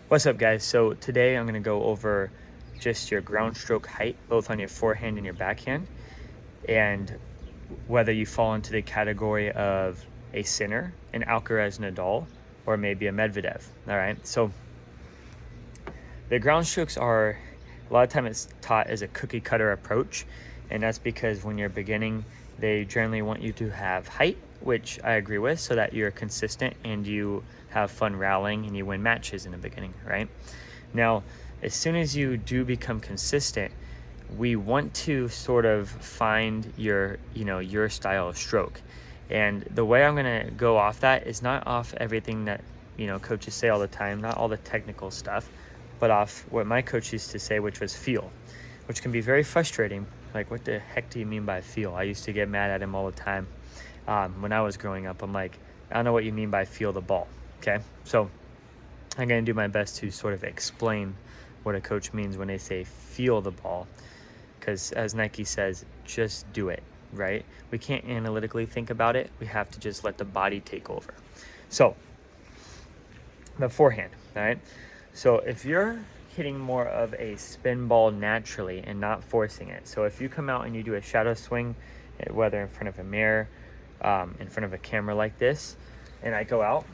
What's up, guys? So today I'm going to go over just your ground stroke height, both on your forehand and your backhand, and whether you fall into the category of a Sinner, an Alcaraz Nadal, or maybe a Medvedev. All right. So the ground strokes are, a lot of time it's taught as a cookie cutter approach, and that's because when you're beginning, they generally want you to have height, which I agree with, so that you're consistent and you have fun rallying and you win matches in the beginning, right? Now, as soon as you do become consistent, we want to sort of find your style of stroke. And the way I'm going to go off that is not off everything that, coaches say all the time, not all the technical stuff, but off what my coach used to say, which was feel, which can be very frustrating. Like, what the heck do you mean by feel? I used to get mad at him all the time. When I was growing up, I'm like, I don't know what you mean by feel the ball. Okay. So I'm going to do my best to sort of explain what a coach means when they say feel the ball. Because as Nike says, just do it, right? We can't analytically think about it. We have to just let the body take over. So the forehand, all right? So if you're hitting more of a spin ball naturally and not forcing it. So if you come out and you do a shadow swing, whether in front of a mirror, in front of a camera like this, and I go out,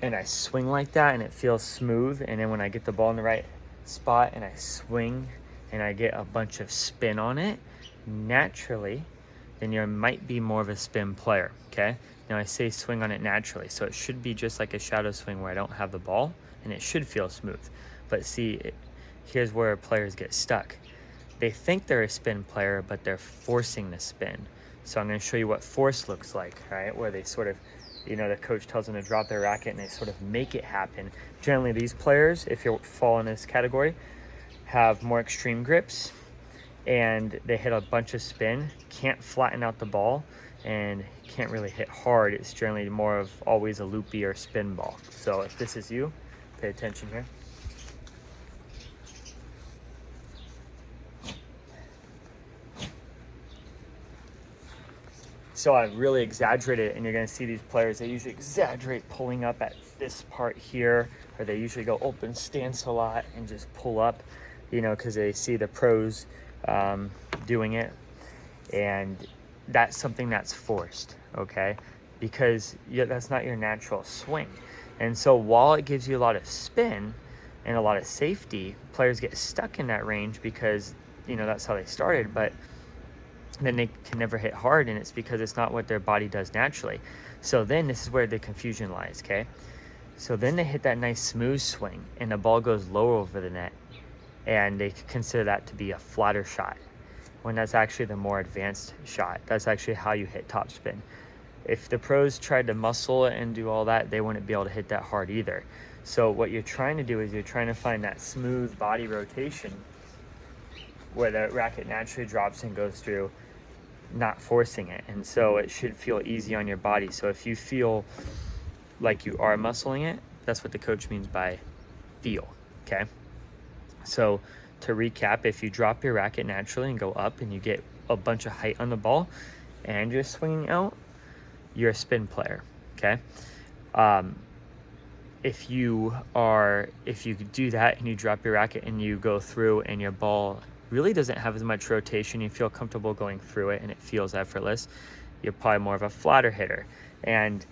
and I swing like that and it feels smooth, and then when I get the ball in the right spot and I swing and I get a bunch of spin on it naturally, then you might be more of a spin player. Okay, now I say swing on it naturally, so it should be just like a shadow swing where I don't have the ball and it should feel smooth. But see, here's where players get stuck. They think they're a spin player, but they're forcing the spin. So I'm going to show you what force looks like, right? Where they sort of, the coach tells them to drop their racket and they sort of make it happen. Generally, these players, if you fall in this category, have more extreme grips and they hit a bunch of spin, can't flatten out the ball, and can't really hit hard. It's generally more of always a loopy or spin ball. So if this is you, pay attention here. So I really exaggerated it, and you're going to see these players, they usually exaggerate pulling up at this part here, or they usually go open stance a lot and just pull up, because they see the pros doing it. And that's something that's forced, okay? Because that's not your natural swing. And so while it gives you a lot of spin and a lot of safety, players get stuck in that range because, that's how they started. But then they can never hit hard, and it's because it's not what their body does naturally. So then this is where the confusion lies, okay? So then they hit that nice smooth swing and the ball goes low over the net, and they consider that to be a flatter shot, when that's actually the more advanced shot. That's actually how you hit topspin. If the pros tried to muscle it and do all that, they wouldn't be able to hit that hard either. So what you're trying to do is you're trying to find that smooth body rotation where the racket naturally drops and goes through, not forcing it. And so it should feel easy on your body. So if you feel like you are muscling it, that's what the coach means by feel, okay? So to recap, if you drop your racket naturally and go up and you get a bunch of height on the ball and you're swinging out, you're a spin player, okay? If you do that and you drop your racket and you go through and your ball really doesn't have as much rotation, you feel comfortable going through it and it feels effortless, you're probably more of a flatter hitter. And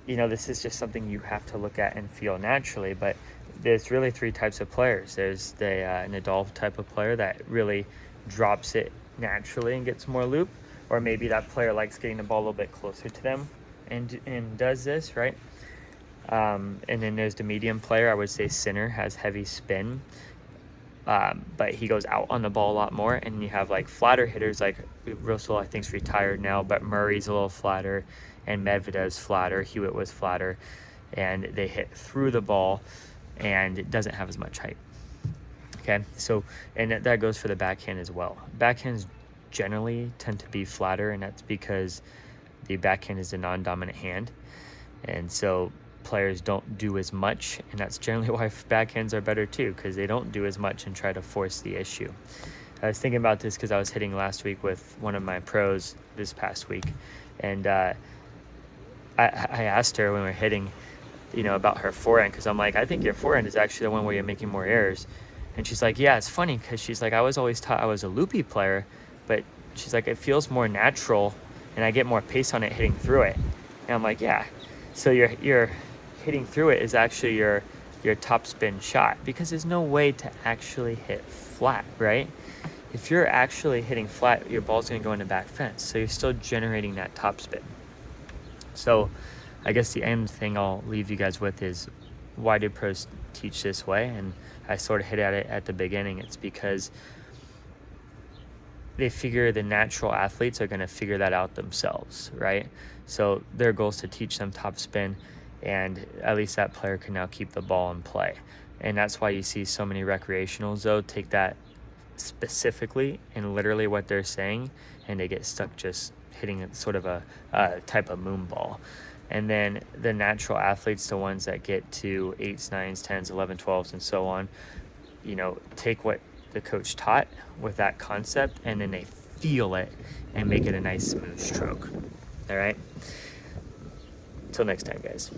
this is just something you have to look at and feel naturally. But there's really three types of players. There's the Nadal type of player that really drops it naturally and gets more loop, or maybe that player likes getting the ball a little bit closer to them and does this, right? And then there's the medium player. I would say Sinner has heavy spin, but he goes out on the ball a lot more. And you have like flatter hitters, like Russell, I think, is retired now, but Murray's a little flatter, and Medvedev's flatter, Hewitt was flatter, and they hit through the ball and it doesn't have as much height. Okay, so, and that goes for the backhand as well. Backhands generally tend to be flatter, and that's because the backhand is a non-dominant hand, and so players don't do as much, and that's generally why backhands are better too, because they don't do as much and try to force the issue. I was thinking about this because I was hitting last week with one of my pros this past week, and I asked her when we were hitting, about her forehand, because I'm like, I think your forehand is actually the one where you're making more errors. And she's like, yeah, it's funny because she's like, I was always taught I was a loopy player, but she's like, it feels more natural and I get more pace on it hitting through it. And I'm like, yeah. So your hitting through it is actually your topspin shot, because there's no way to actually hit flat, right? If you're actually hitting flat, your ball's going to go in the back fence. So you're still generating that topspin. So I guess the end thing I'll leave you guys with is, why do pros teach this way? And I sort of hit at it at the beginning. It's because they figure the natural athletes are going to figure that out themselves, right? So their goal is to teach them topspin, and at least that player can now keep the ball in play. And that's why you see so many recreationals, though, take that specifically and literally what they're saying, and they get stuck just hitting sort of a type of moon ball. And then the natural athletes, the ones that get to 8s, 9s, 10s, 11, 12s, and so on, take what the coach taught with that concept, and then they feel it and make it a nice smooth stroke. All right? Till next time, guys.